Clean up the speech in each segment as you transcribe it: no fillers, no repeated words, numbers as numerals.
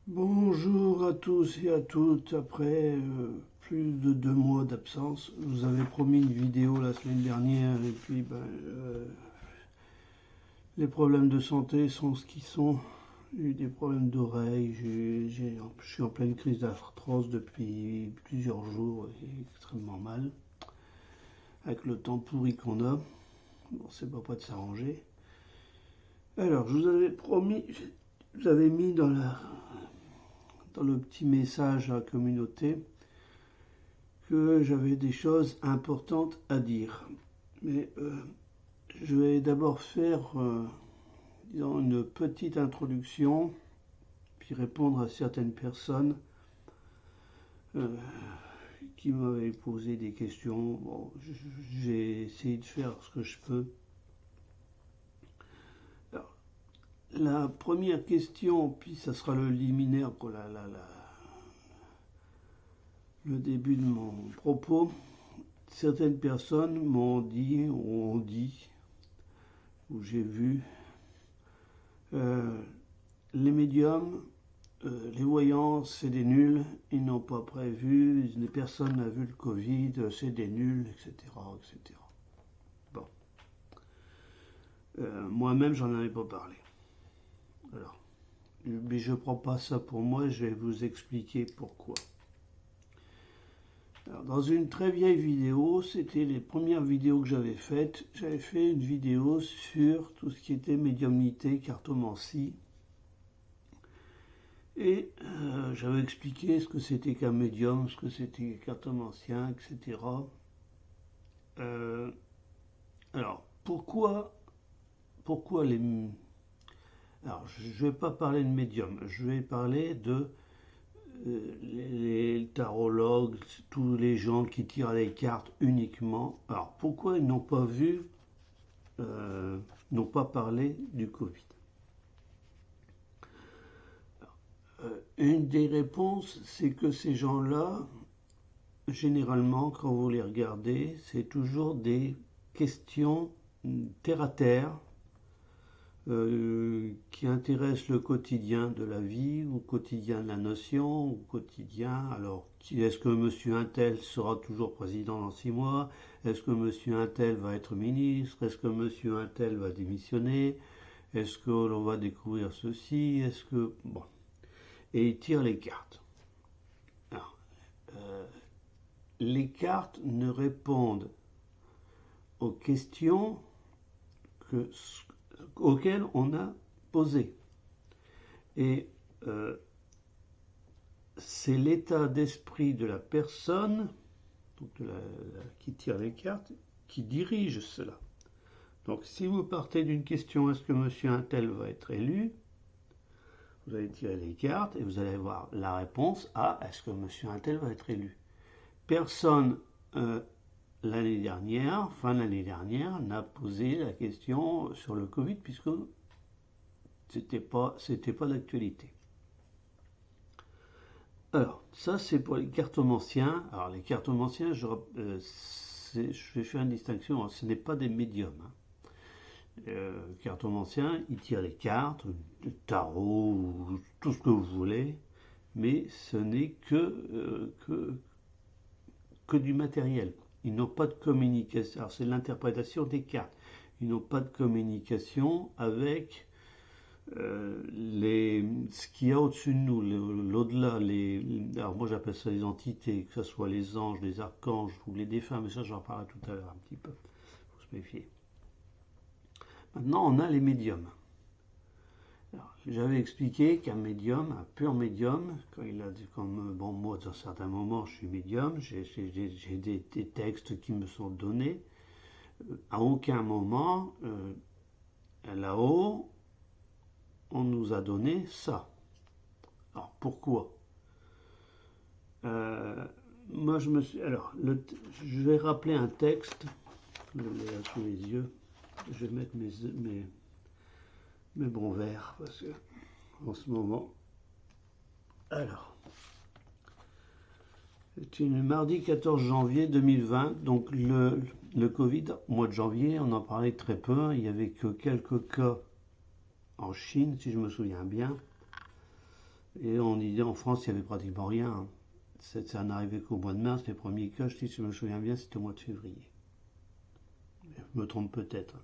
Bonjour à tous et à toutes. Après plus de 2 mois d'absence, je vous avais promis une vidéo la semaine dernière et puis les problèmes de santé sont ce qu'ils sont. J'ai eu des problèmes d'oreille, je suis en pleine crise d'arthrose depuis plusieurs jours et extrêmement mal. Avec le temps pourri qu'on a, bon, c'est pas prêt de s'arranger. Alors, je vous avais promis, je vous avais mis dans le petit message à la communauté que j'avais des choses importantes à dire. Mais je vais d'abord faire disons, une petite introduction, puis répondre à certaines personnes euh, qui m'avaient posé des questions. Bon, j'ai essayé de faire ce que je peux. Alors, la première question, puis ça sera le liminaire pour le début de mon propos. Certaines personnes m'ont dit, ou ont dit, ou j'ai vu, euh, les médiums, les voyants, c'est des nuls, ils n'ont pas prévu, personne n'a vu le Covid, c'est des nuls, etc., etc. Bon. Moi-même, j'en avais pas parlé. Alors, mais je ne prends pas ça pour moi, je vais vous expliquer pourquoi. Alors, dans une très vieille vidéo, c'était les premières vidéos que j'avais faites, j'avais fait une vidéo sur tout ce qui était médiumnité, cartomancie, et j'avais expliqué ce que c'était qu'un médium, ce que c'était qu'un cartomancien, etc. Euh, alors, pourquoi les... Alors, je ne vais pas parler de médium, je vais parler de les tarologues, tous les gens qui tirent les cartes uniquement. Alors, pourquoi ils n'ont pas vu, n'ont pas parlé du Covid? Une des réponses, c'est que ces gens-là, généralement, quand vous les regardez, c'est toujours des questions terre à terre qui intéressent le quotidien de la vie, au quotidien de la notion, au quotidien. Alors, est-ce que monsieur Untel sera toujours président dans 6 mois? Est-ce que monsieur Untel va être ministre? Est-ce que monsieur Untel va démissionner? Est-ce que l'on va découvrir ceci? Est-ce que... Bon. Et il tire les cartes. Alors, les cartes ne répondent aux questions que, auxquelles on a posées. Et c'est l'état d'esprit de la personne donc qui tire les cartes qui dirige cela. Donc si vous partez d'une question, est-ce que monsieur Untel va être élu? Vous allez tirer les cartes et vous allez voir la réponse à est-ce que monsieur Untel va être élu? Personne l'année dernière, fin l'année dernière, n'a posé la question sur le Covid puisque c'était pas d'actualité. Alors, ça c'est pour les cartomanciens. Alors les cartomanciens, je vais faire une distinction, ce n'est pas des médiums. Cartomancien, il tire les cartes, le tarot, tout ce que vous voulez, mais ce n'est que du matériel. Ils n'ont pas de communication. Alors c'est l'interprétation des cartes. Ils n'ont pas de communication avec ce qu'il y a au-dessus de nous, l'au-delà. Alors moi j'appelle ça les entités, que ce soit les anges, les archanges ou les défunts, mais ça j'en parlerai tout à l'heure un petit peu. Il faut se méfier. Maintenant on a les médiums. J'avais expliqué qu'un médium, un pur médium, quand il a dit comme bon moi dans certains moments je suis médium, j'ai des textes qui me sont donnés. À aucun moment là-haut on nous a donné ça. Alors pourquoi? Moi je me suis. Alors je vais rappeler un texte. Je l'ai là sous les yeux. Je vais mettre mes bons verres parce que en ce moment. Alors. C'est une mardi 14 janvier 2020, donc le Covid, au mois de janvier, on en parlait très peu, il n'y avait que quelques cas en Chine, si je me souviens bien. Et on disait en France, il n'y avait pratiquement rien, hein. Ça n'arrivait qu'au mois de mars. Les premiers cas, si je me souviens bien, c'était au mois de février. Je me trompe peut-être.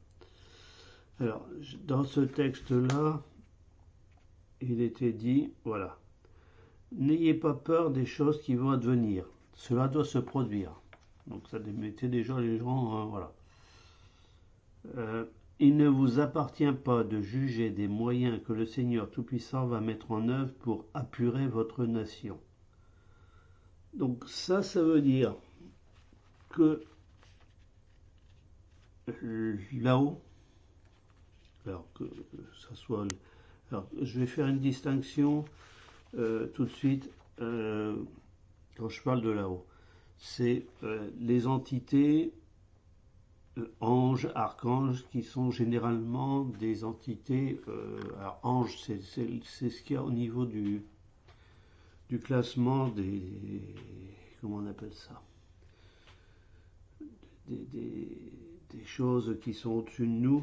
Alors, dans ce texte-là, il était dit, voilà, n'ayez pas peur des choses qui vont advenir. Cela doit se produire. Donc ça mettait déjà les gens, hein, voilà. Il ne vous appartient pas de juger des moyens que le Seigneur Tout-Puissant va mettre en œuvre pour apurer votre nation. Donc ça veut dire que là-haut, alors que ça soit... Alors, je vais faire une distinction tout de suite quand je parle de là-haut. C'est les entités anges, archanges, qui sont généralement des entités... alors, anges, c'est ce qu'il y a au niveau du classement des... Comment on appelle ça, des choses qui sont au-dessus de nous.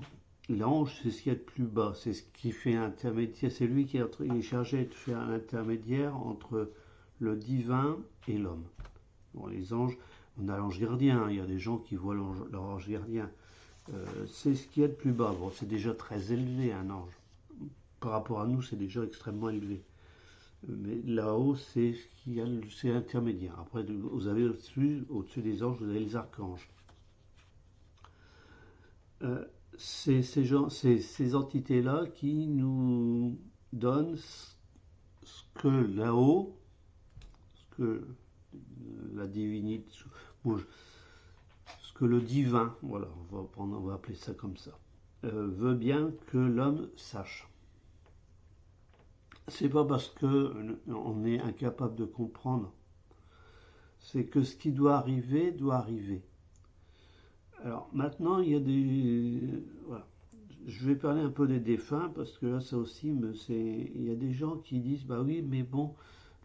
L'ange, c'est ce qu'il y a de plus bas, c'est ce qui fait intermédiaire, c'est lui qui est chargé de faire un intermédiaire entre le divin et l'homme. Bon, les anges, on a l'ange gardien, hein, il y a des gens qui voient leur ange gardien. C'est ce qu'il y a de plus bas. Bon, c'est déjà très élevé un ange. Par rapport à nous, c'est déjà extrêmement élevé. Mais là-haut, c'est ce qu'il y a, c'est intermédiaire. Après, vous avez au-dessus des anges, vous avez les archanges. Ces entités-là qui nous donnent ce que là-haut, ce que la divinité, ce que le divin, voilà, on va appeler ça comme ça, veut bien que l'homme sache. C'est pas parce que on est incapable de comprendre, c'est que ce qui doit arriver doit arriver. Alors maintenant, il y a des... Voilà. Je vais parler un peu des défunts, parce que là, ça aussi, il y a des gens qui disent, bah oui, mais bon,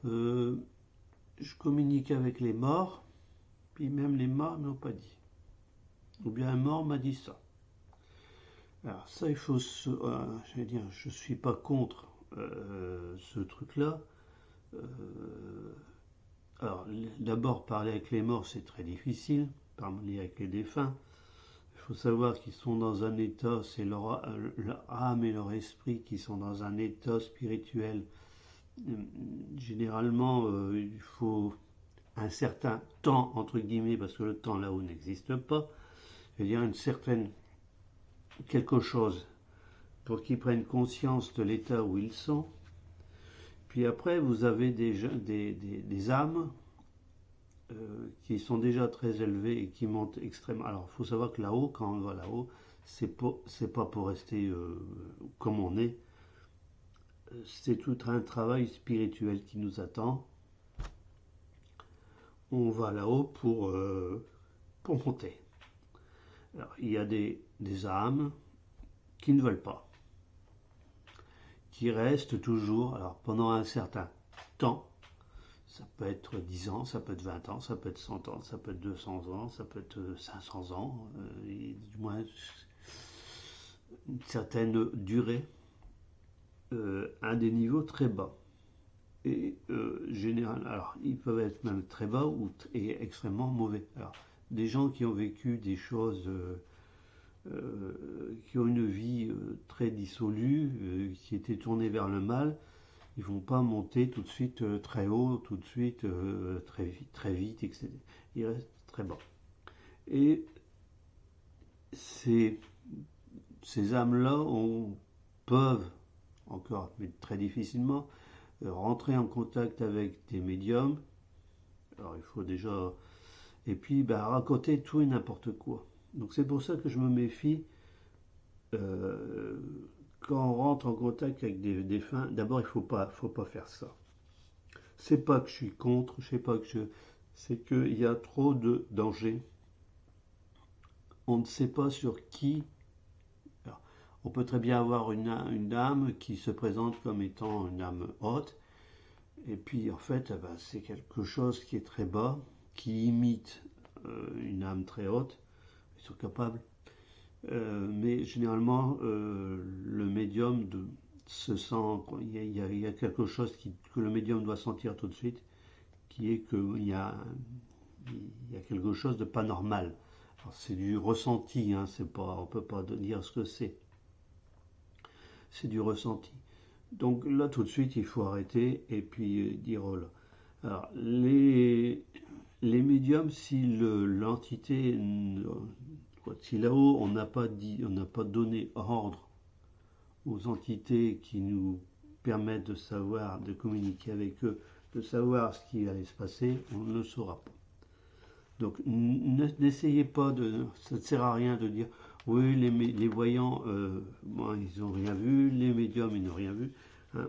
je communique avec les morts, puis même les morts ne m'ont pas dit. Ou bien un mort m'a dit ça. Alors ça, il faut je vais dire, je ne suis pas contre ce truc-là. Alors, d'abord, parler avec les morts, c'est très difficile, parler avec les défunts. Il faut savoir qu'ils sont dans un état, c'est leur âme et leur esprit qui sont dans un état spirituel. Généralement, il faut un certain temps, entre guillemets, parce que le temps là-haut n'existe pas. C'est-à-dire une certaine quelque chose pour qu'ils prennent conscience de l'état où ils sont. Puis après, vous avez des âmes qui sont déjà très élevées et qui montent extrêmement. Alors, il faut savoir que là-haut, quand on va là-haut, c'est pas pour rester comme on est. C'est tout un travail spirituel qui nous attend. On va là-haut pour monter. Alors, il y a des âmes qui ne veulent pas, qui restent toujours, alors pendant un certain temps. Ça peut être 10 ans, ça peut être 20 ans, ça peut être 100 ans, ça peut être 200 ans, ça peut être 500 ans, et du moins une certaine durée, à des niveaux très bas. Et général, alors ils peuvent être même très bas et extrêmement mauvais. Alors, des gens qui ont vécu des choses, qui ont une vie très dissolue, qui étaient tournés vers le mal, ils vont pas monter tout de suite très haut, tout de suite très vite, etc. Ils restent très bas. Et ces âmes-là peuvent, encore, mais très difficilement, rentrer en contact avec des médiums. Alors il faut déjà... Et puis raconter tout et n'importe quoi. Donc c'est pour ça que je me méfie quand on rentre en contact avec des défunts. D'abord, il faut pas faire ça. C'est pas que je suis contre, je sais pas que c'est qu'il y a trop de dangers. On ne sait pas sur qui. Alors, on peut très bien avoir une âme qui se présente comme étant une âme haute, et puis en fait, c'est quelque chose qui est très bas, qui imite une âme très haute. Ils sont capables. Mais généralement, le médium se sent, il y a quelque chose que le médium doit sentir tout de suite, qui est qu'il y a quelque chose de pas normal. C'est du ressenti, hein, c'est pas, on peut pas dire ce que c'est du ressenti. Donc là, tout de suite, il faut arrêter et puis dire oh là. Alors, les médiums, si l'entité, si là-haut on n'a pas dit, on n'a pas donné ordre aux entités qui nous permettent de savoir, de communiquer avec eux, de savoir ce qui allait se passer, on ne le saura pas. Donc n'essayez pas de, ça ne sert à rien de dire oui les voyants, bon, ils n'ont rien vu, les médiums ils n'ont rien vu. Hein,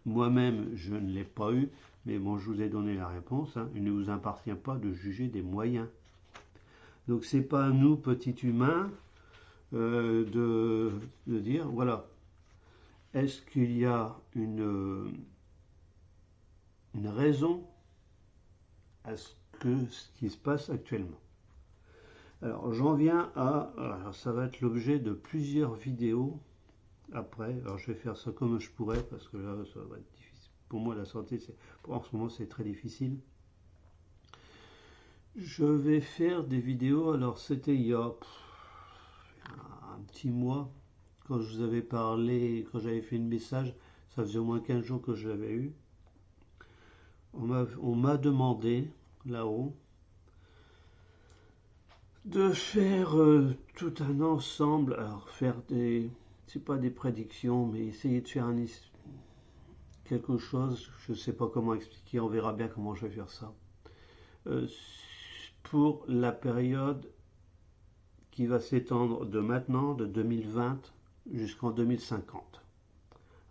moi-même je ne l'ai pas eu, mais bon je vous ai donné la réponse. Hein, il ne vous appartient pas de juger des moyens. Donc c'est pas à nous petits humains de dire voilà, est-ce qu'il y a une raison à ce qui se passe actuellement. Alors j'en viens à, alors ça va être l'objet de plusieurs vidéos après. Alors je vais faire ça comme je pourrais parce que là ça va être difficile. Pour moi la santé en ce moment c'est très difficile. Je vais faire des vidéos. Alors c'était il y a un petit mois quand je vous avais parlé, quand j'avais fait le message, ça faisait au moins 15 jours que je l'avais eu. On m'a demandé là-haut de faire tout un ensemble, alors faire c'est pas des prédictions, mais essayer de faire quelque chose, je ne sais pas comment expliquer, on verra bien comment je vais faire ça, pour la période qui va s'étendre de maintenant, de 2020 jusqu'en 2050.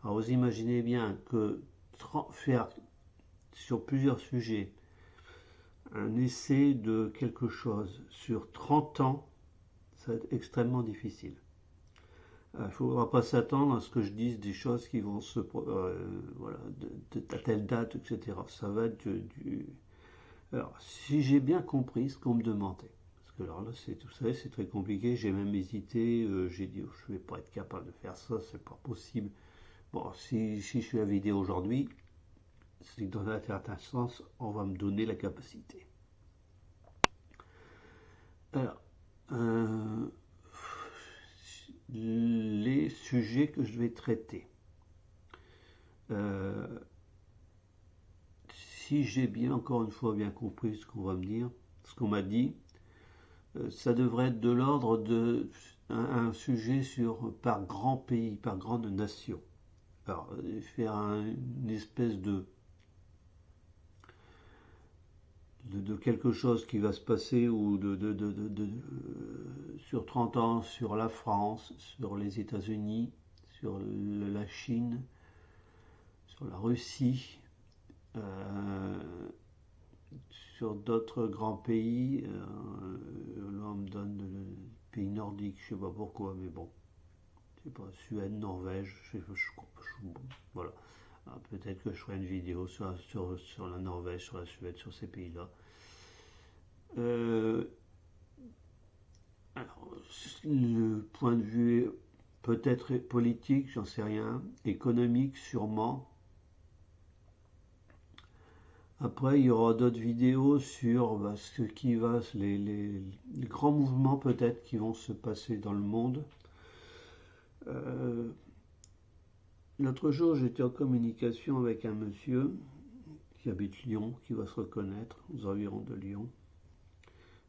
Alors vous imaginez bien que faire sur plusieurs sujets un essai de quelque chose sur 30 ans, ça va être extrêmement difficile. Il ne faudra pas s'attendre à ce que je dise des choses qui vont se... voilà, à telle date, etc. Ça va être du... Alors, si j'ai bien compris ce qu'on me demandait, parce que alors là, vous savez, c'est très compliqué, j'ai même hésité, j'ai dit, oh, je ne vais pas être capable de faire ça, c'est pas possible. Bon, si je fais la vidéo aujourd'hui, c'est que dans un certain sens, on va me donner la capacité. Alors, les sujets que je vais traiter. Si j'ai bien, encore une fois, bien compris ce qu'on va me dire, ce qu'on m'a dit, ça devrait être de l'ordre de un sujet par grand pays, par grande nation. Alors, faire une espèce de quelque chose qui va se passer ou sur 30 ans sur la France, sur les États-Unis, sur la Chine, sur la Russie, sur d'autres grands pays. Là on me donne le pays nordique, je sais pas pourquoi, mais bon, je sais pas, Suède, Norvège, voilà. Peut-être que je ferai une vidéo sur la Norvège, sur la Suède, sur ces pays-là. Alors, le point de vue peut-être politique, j'en sais rien, économique sûrement. Après, il y aura d'autres vidéos sur ce qui va, les grands mouvements peut-être qui vont se passer dans le monde. L'autre jour, j'étais en communication avec un monsieur qui habite Lyon, qui va se reconnaître, aux environs de Lyon.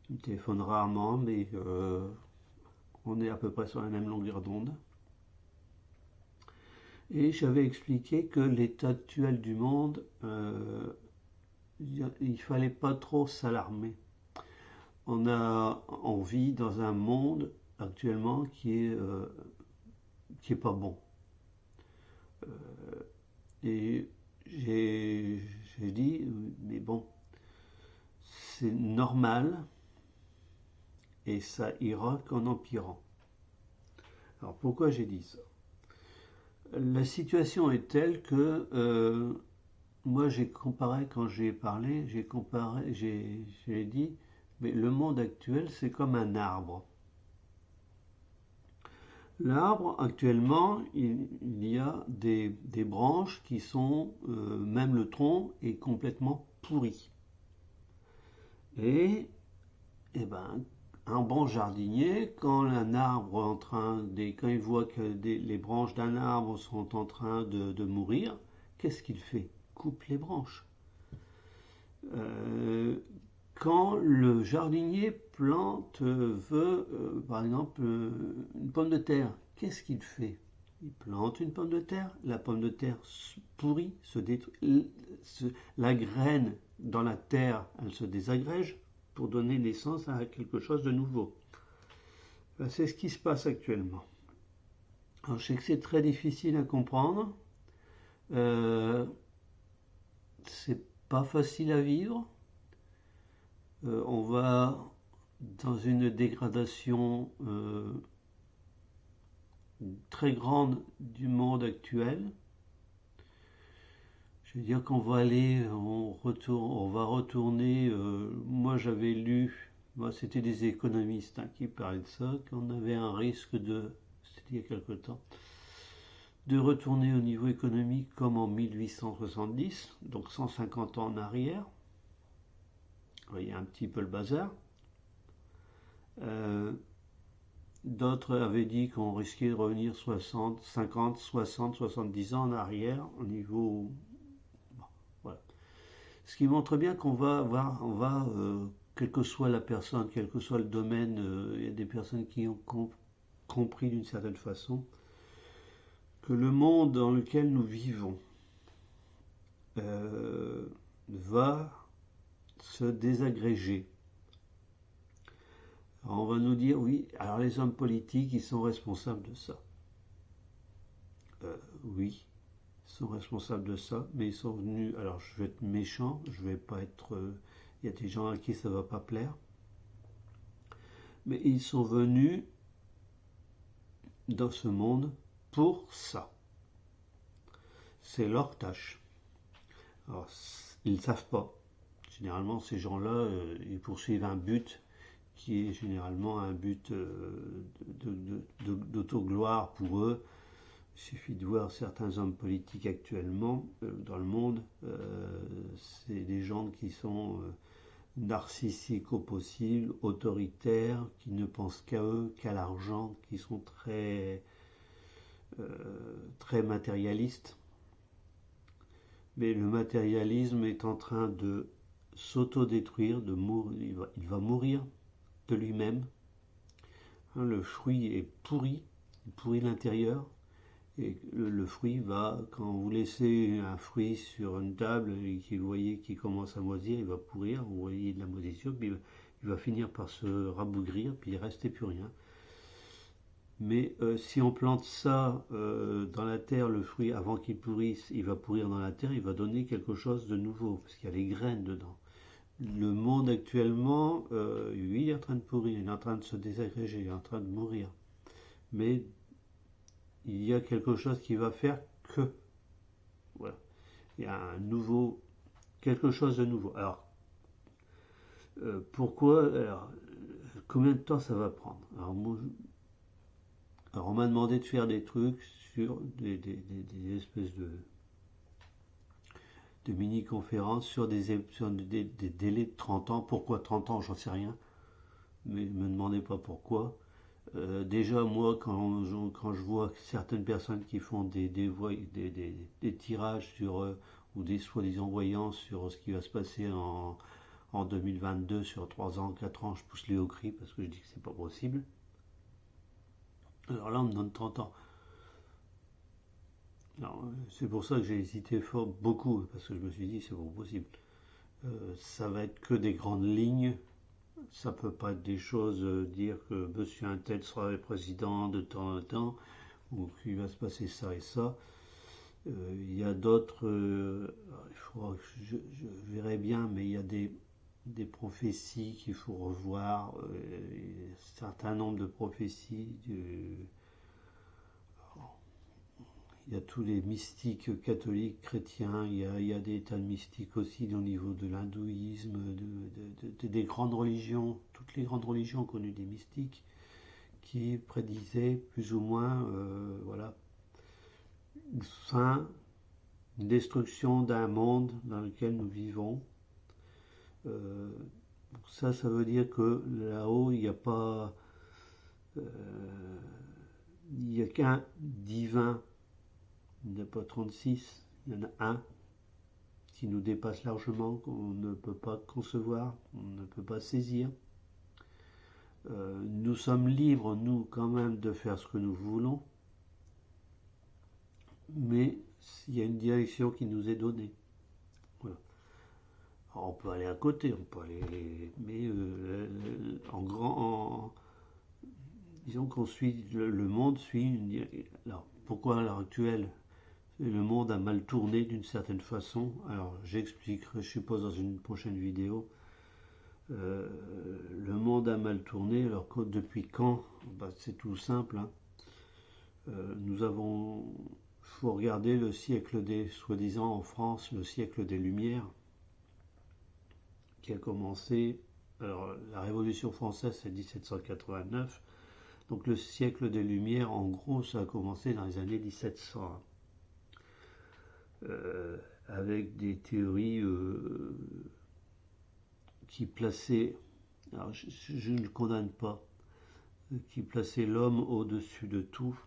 Il me téléphone rarement, mais on est à peu près sur la même longueur d'onde. Et j'avais expliqué que l'état actuel du monde, il ne fallait pas trop s'alarmer. On vit dans un monde actuellement qui est pas bon. Et j'ai dit, mais bon, c'est normal et ça ira qu'en empirant. Alors pourquoi j'ai dit ça? La situation est telle que moi j'ai comparé, quand j'ai parlé, j'ai dit, mais le monde actuel c'est comme un arbre. L'arbre, actuellement, il y a des branches qui sont, même le tronc est complètement pourri. Et, eh ben, un bon jardinier, quand un arbre quand il voit que les branches d'un arbre sont en train de mourir, qu'est-ce qu'il fait? Coupe les branches. Euh, Quand le jardinier veut, par exemple, une pomme de terre, qu'est-ce qu'il fait? Il plante une pomme de terre, la pomme de terre pourrit, se détruit, la graine dans la terre, elle se désagrège pour donner naissance à quelque chose de nouveau. Ben, c'est ce qui se passe actuellement. Alors, je sais que c'est très difficile à comprendre, euh, c'est pas facile à vivre. On va dans une dégradation très grande du monde actuel. Je veux dire qu'on va on va retourner. Moi, j'avais lu, c'était des économistes qui parlaient de ça, qu'on avait un risque c'était il y a quelque temps, de retourner au niveau économique comme en 1870, donc 150 ans en arrière. Vous voyez un petit peu le bazar. Euh, D'autres avaient dit qu'on risquait de revenir 60, 50, 60, 70 ans en arrière au niveau. Bon, voilà. Ce qui montre bien qu'on va avoir, quelle que soit la personne, quel que soit le domaine, il y a des personnes qui ont compris d'une certaine façon que le monde dans lequel nous vivons va se désagréger. Alors on va nous dire, oui, alors les hommes politiques, ils sont responsables de ça. Oui, ils sont responsables de ça, mais ils sont venus. Alors, je vais être méchant, je vais pas être. Il y a des gens à qui ça va pas plaire, mais ils sont venus dans ce monde pour ça. C'est leur tâche. Alors, ils ne savent pas. Généralement, ces gens-là, ils poursuivent un but qui est généralement un but d'autogloire pour eux. Il suffit de voir certains hommes politiques actuellement dans le monde. C'est des gens qui sont narcissiques au possible, autoritaires, qui ne pensent qu'à eux, qu'à l'argent, qui sont très matérialistes. Mais le matérialisme est en train de s'autodétruire, il va mourir de lui-même. Le fruit est pourri, il pourrit l'intérieur. Et le fruit va, quand vous laissez un fruit sur une table et que vous voyez qu'il commence à moisir, il va pourrir, vous voyez de la moisissure, puis il va finir par se rabougrir, puis il ne restait plus rien. Mais si on plante ça dans la terre, le fruit, avant qu'il pourrisse, il va pourrir dans la terre, il va donner quelque chose de nouveau, parce qu'il y a les graines dedans. Le monde actuellement, oui, il est en train de pourrir, il est en train de se désagréger, il est en train de mourir. Mais il y a quelque chose qui va faire que. Voilà. Il y a quelque chose de nouveau. Alors, pourquoi alors, combien de temps ça va prendre? Alors, on m'a demandé de faire des trucs sur des espèces de mini-conférences sur des délais de 30 ans. Pourquoi 30 ans? J'en sais rien. Mais ne me demandez pas pourquoi. Déjà, moi, quand je vois certaines personnes qui font des tirages sur, ou des soi-disant voyants sur ce qui va se passer en 2022 sur 3 ans, 4 ans, je pousse les hauts cris parce que je dis que c'est pas possible. Alors là, on me donne 30 ans. C'est pour ça que j'ai hésité fort beaucoup, parce que je me suis dit c'est pas possible. Ça va être que des grandes lignes. Ça peut pas être des choses, dire que monsieur un tel sera président de temps en temps, ou qu'il va se passer ça et ça. Il y a d'autres, il faudra que je verrai bien, mais il y a des prophéties qu'il faut revoir, un certain nombre de prophéties. Il y a tous les mystiques catholiques, chrétiens, il y a des tas de mystiques aussi au niveau de l'hindouisme, des grandes religions. Toutes les grandes religions ont connu des mystiques qui prédisait plus ou moins voilà, une fin, une destruction d'un monde dans lequel nous vivons. Ça veut dire que là-haut, il n'y a pas... il n'y a qu'un divin, il n'y en a pas 36, il y en a un qui nous dépasse largement, qu'on ne peut pas concevoir, on ne peut pas saisir. Nous sommes libres, nous, quand même, de faire ce que nous voulons, mais il y a une direction qui nous est donnée. Voilà. Alors, on peut aller à côté, on peut aller, mais disons qu'on suit, le monde suit une. Alors, pourquoi à l'heure actuelle le monde a mal tourné d'une certaine façon? Alors, j'expliquerai, je suppose, dans une prochaine vidéo. Le monde a mal tourné, alors depuis quand? C'est tout simple. Hein. Faut regarder le siècle des, soi-disant en France, le siècle des Lumières, qui a commencé. Alors, la Révolution française, c'est 1789. Donc, le siècle des Lumières, en gros, ça a commencé dans les années 1700. Avec des théories qui plaçaient, alors je ne condamne pas, qui plaçaient l'homme au-dessus de tout.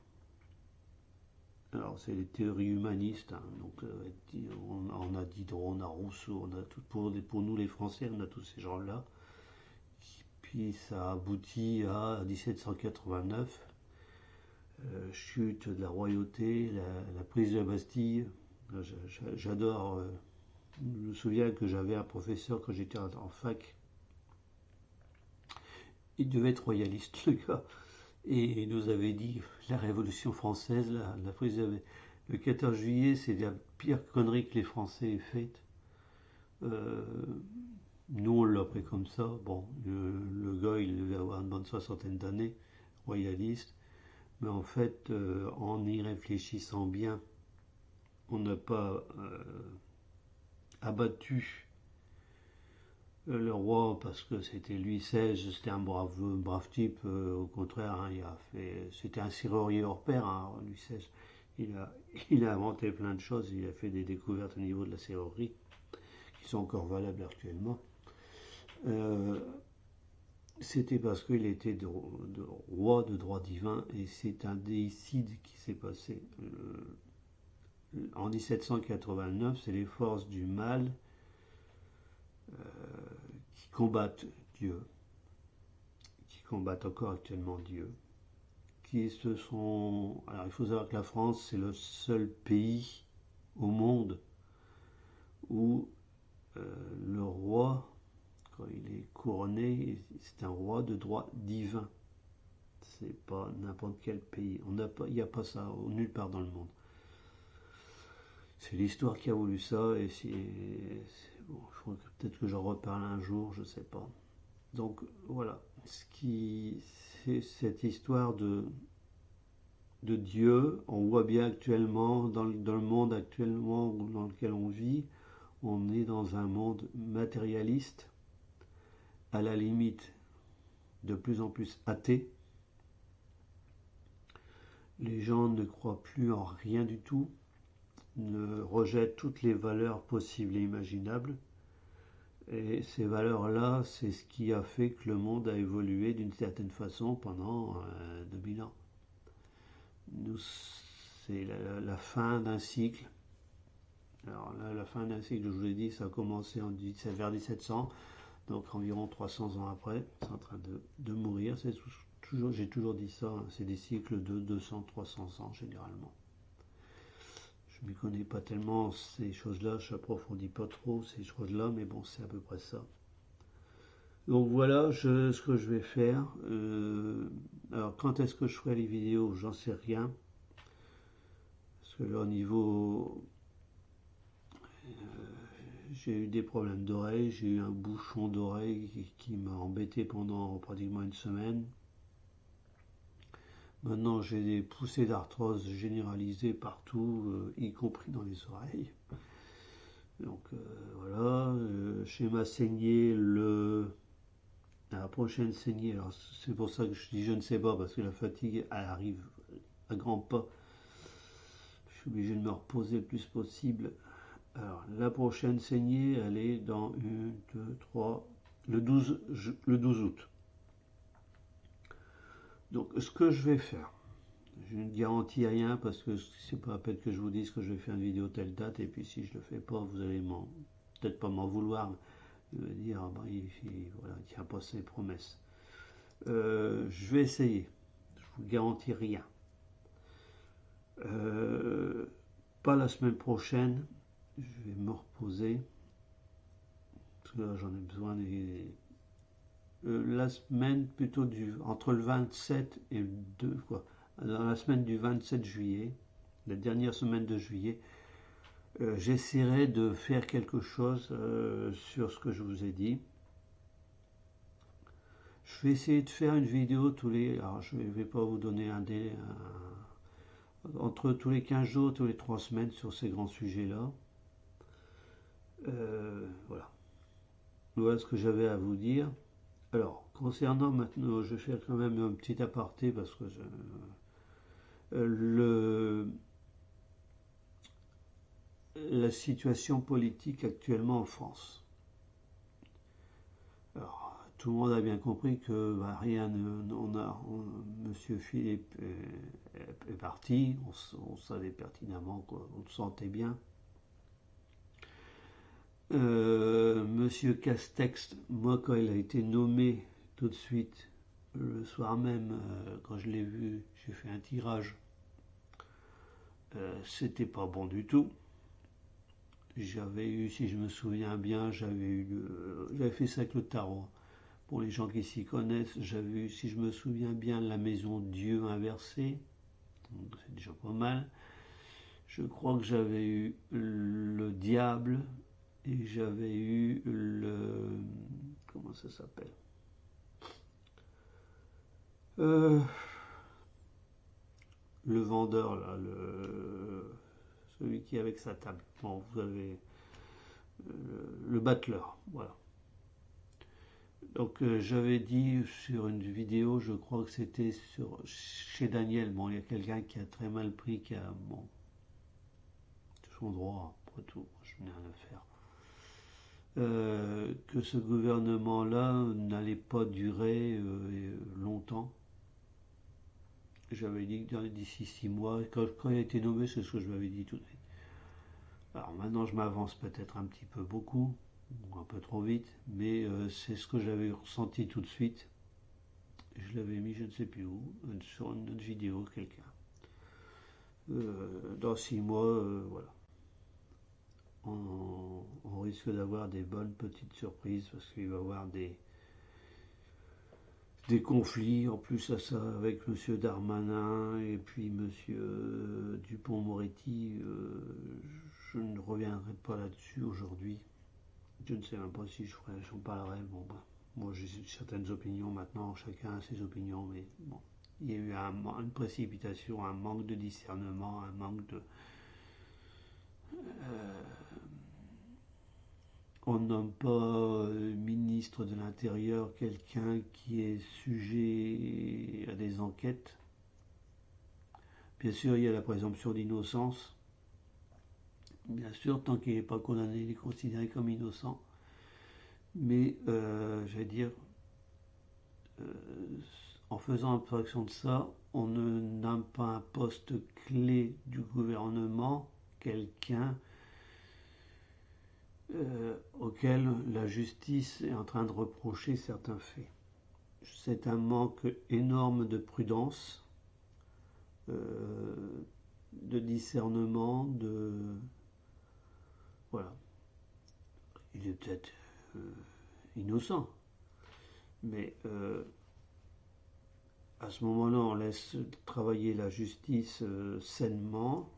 Alors c'est les théories humanistes, hein, donc on a Diderot, on a Rousseau, on a tout, pour nous les Français, on a tous ces gens-là. Puis ça aboutit à 1789, chute de la royauté, la prise de la Bastille. J'adore. Je me souviens que j'avais un professeur quand j'étais en fac. Il devait être royaliste, le gars. Et il nous avait dit la Révolution française, la prise de, le 14 juillet, c'est la pire connerie que les Français aient faite. Nous, on l'a pris comme ça. Bon, le gars, il devait avoir une bonne soixantaine d'années, royaliste. Mais en fait, en y réfléchissant bien, on n'a pas abattu le roi parce que c'était Louis XVI, c'était un brave type. Au contraire, hein, c'était un serrurier hors pair, hein, Louis XVI. Il a inventé plein de choses, il a fait des découvertes au niveau de la serrurerie qui sont encore valables actuellement. C'était parce qu'il était de roi de droit divin, et c'est un déicide qui s'est passé. En 1789, c'est les forces du mal qui combattent Dieu, qui combattent encore actuellement Dieu, Alors il faut savoir que la France, c'est le seul pays au monde où le roi, quand il est couronné, c'est un roi de droit divin. C'est pas n'importe quel pays. Il n'y a pas ça nulle part dans le monde. C'est l'histoire qui a voulu ça, et bon, il faudrait peut-être que j'en reparle un jour, je sais pas. Donc voilà, c'est cette histoire de Dieu. On voit bien actuellement, dans le monde actuellement dans lequel on vit, on est dans un monde matérialiste, à la limite de plus en plus athée. Les gens ne croient plus en rien du tout, ne rejettent toutes les valeurs possibles et imaginables. Et ces valeurs-là, c'est ce qui a fait que le monde a évolué d'une certaine façon pendant 2000 ans. C'est la fin d'un cycle. Alors là, la fin d'un cycle, je vous l'ai dit, ça a commencé vers 1700, donc environ 300 ans après, c'est en train de mourir. J'ai toujours dit ça, hein, c'est des cycles de 200-300 ans généralement. Je ne m'y connais pas tellement ces choses-là, je n'approfondis pas trop ces choses-là, mais bon, c'est à peu près ça. Donc voilà ce que je vais faire. Alors quand est-ce que je ferai les vidéos? J'en sais rien. Parce que là, au niveau... j'ai eu des problèmes d'oreille, j'ai eu un bouchon d'oreille qui m'a embêté pendant pratiquement une semaine. Maintenant, j'ai des poussées d'arthrose généralisées partout, y compris dans les oreilles. Donc voilà, schéma saigné le À la prochaine saignée, alors c'est pour ça que je dis je ne sais pas, parce que la fatigue, elle arrive à grands pas. Je suis obligé de me reposer le plus possible. Alors, la prochaine saignée, elle est dans 1, 2, 3, le 12 août. Donc, ce que je vais faire, je ne garantis rien parce que c'est pas la peine que je vous dise que je vais faire une vidéo telle date et puis si je le fais pas, vous allez peut-être pas m'en vouloir, mais me dire ah ben, voilà, il tient pas ses promesses. Je vais essayer. Je vous garantis rien. Pas la semaine prochaine. Je vais me reposer parce que là j'en ai besoin. La semaine plutôt entre le 27 et le 2 quoi. Dans la semaine du 27 juillet, la dernière semaine de juillet, j'essaierai de faire quelque chose sur ce que je vous ai dit. Je vais essayer de faire une vidéo tous les... Alors je ne vais pas vous donner un délai, entre tous les 15 jours, tous les 3 semaines sur ces grands sujets-là. Voilà. Voilà ce que j'avais à vous dire. Alors, concernant maintenant, je vais faire quand même un petit aparté parce que la situation politique actuellement en France. Alors, tout le monde a bien compris que bah, rien Monsieur Philippe est parti, on savait pertinemment qu'on le sentait bien. Monsieur Castex, moi quand il a été nommé tout de suite, le soir même, quand je l'ai vu, j'ai fait un tirage. C'était pas bon du tout. J'avais eu, si je me souviens bien, j'avais fait ça avec le tarot. Pour les gens qui s'y connaissent, j'avais eu, si je me souviens bien, la maison Dieu inversée. C'est déjà pas mal. Je crois que j'avais eu le diable et j'avais eu comment ça s'appelle, le vendeur là, celui qui est avec sa table. Bon, vous avez le battleur, voilà. Donc j'avais dit sur une vidéo, je crois que c'était chez Daniel, bon il y a quelqu'un qui a très mal pris, qui a bon son droit, après tout, je n'ai rien à faire. Que ce gouvernement-là n'allait pas durer longtemps. J'avais dit que d'ici 6 mois, quand il a été nommé, c'est ce que je m'avais dit tout de suite. Alors maintenant, je m'avance peut-être un petit peu beaucoup, un peu trop vite, mais c'est ce que j'avais ressenti tout de suite. Je l'avais mis, je ne sais plus où, sur une autre vidéo, quelqu'un. Dans 6 mois, voilà. On risque d'avoir des bonnes petites surprises parce qu'il va y avoir des conflits en plus à ça avec M. Darmanin et puis M. Dupond-Moretti. Je ne reviendrai pas là-dessus aujourd'hui. Je ne sais même pas si j'en parlerai. Bon, ben, moi j'ai certaines opinions maintenant, chacun a ses opinions, mais bon, il y a eu une précipitation, un manque de discernement, un manque de... on nomme pas ministre de l'Intérieur quelqu'un qui est sujet à des enquêtes. Bien sûr, il y a la présomption d'innocence. Bien sûr, tant qu'il n'est pas condamné, il est considéré comme innocent. Mais, je vais dire, en faisant abstraction de ça, on ne nomme pas un poste clé du gouvernement quelqu'un auquel la justice est en train de reprocher certains faits. C'est un manque énorme de prudence, de discernement, voilà. Il est peut-être innocent, mais à ce moment-là, on laisse travailler la justice sainement,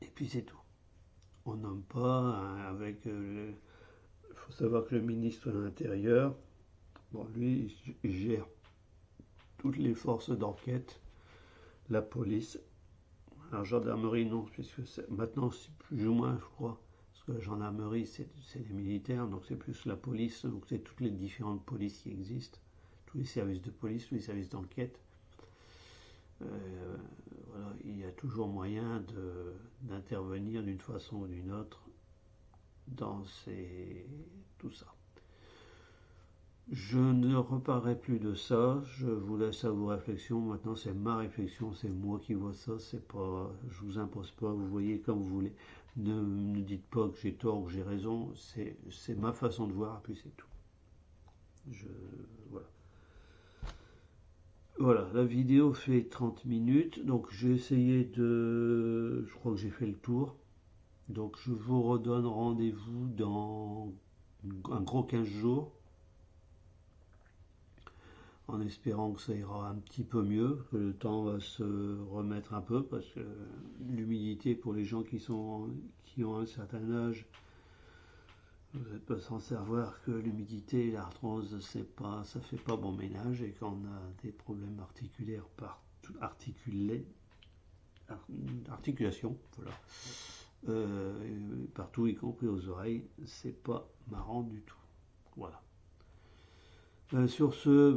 et puis c'est tout. On nomme pas avec... Il faut savoir que le ministre de l'Intérieur, bon, lui, il gère toutes les forces d'enquête, la police, la gendarmerie non, puisque maintenant c'est plus ou moins, je crois, parce que la gendarmerie, c'est les militaires, donc c'est plus la police, donc c'est toutes les différentes polices qui existent, tous les services de police, tous les services d'enquête. Voilà, il y a toujours moyen d'intervenir d'une façon ou d'une autre dans tout ça. Je ne reparlerai plus de ça, je vous laisse à vos réflexions. Maintenant, c'est ma réflexion, c'est moi qui vois ça, c'est pas, je vous impose pas, vous voyez comme vous voulez. Ne me dites pas que j'ai tort ou que j'ai raison, c'est ma façon de voir, et puis c'est tout. Voilà. Voilà, la vidéo fait 30 minutes, donc j'ai essayé je crois que j'ai fait le tour. Donc je vous redonne rendez-vous dans un gros 15 jours, en espérant que ça ira un petit peu mieux, que le temps va se remettre un peu, parce que l'humidité pour les gens qui ont un certain âge, vous n'êtes pas sans savoir que l'humidité et l'arthrose, ça fait pas bon ménage, et quand on a des problèmes articulation, voilà, partout, y compris aux oreilles, c'est pas marrant du tout. Voilà. Sur ce,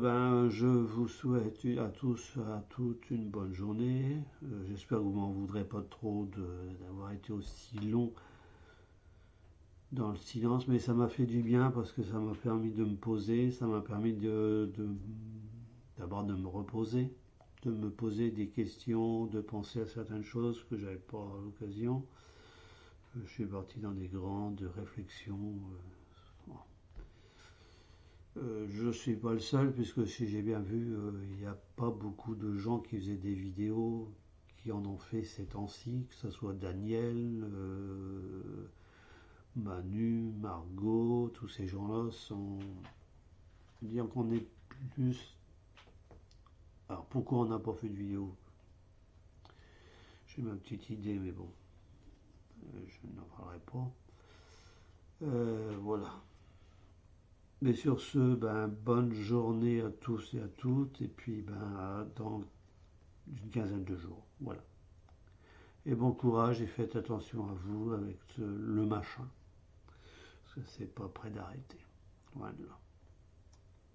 je vous souhaite à tous, à toutes une bonne journée. J'espère que vous m'en voudrez pas trop d'avoir été aussi long dans le silence, mais ça m'a fait du bien parce que ça m'a permis de me poser, ça m'a permis d'abord de me reposer, de me poser des questions, de penser à certaines choses que j'avais pas l'occasion. Je suis parti dans des grandes réflexions. Je ne suis pas le seul, puisque si j'ai bien vu, il n'y a pas beaucoup de gens qui faisaient des vidéos qui en ont fait ces temps-ci, que ce soit Daniel, Manu, Margot, tous ces gens-là sont... Dire qu'on est plus... Alors pourquoi on n'a pas fait de vidéo? J'ai ma petite idée, mais bon, je n'en parlerai pas. Voilà. Mais sur ce, bonne journée à tous et à toutes, et puis dans une quinzaine de jours. Voilà. Et bon courage et faites attention à vous avec le machin, parce que c'est pas près d'arrêter. Voilà.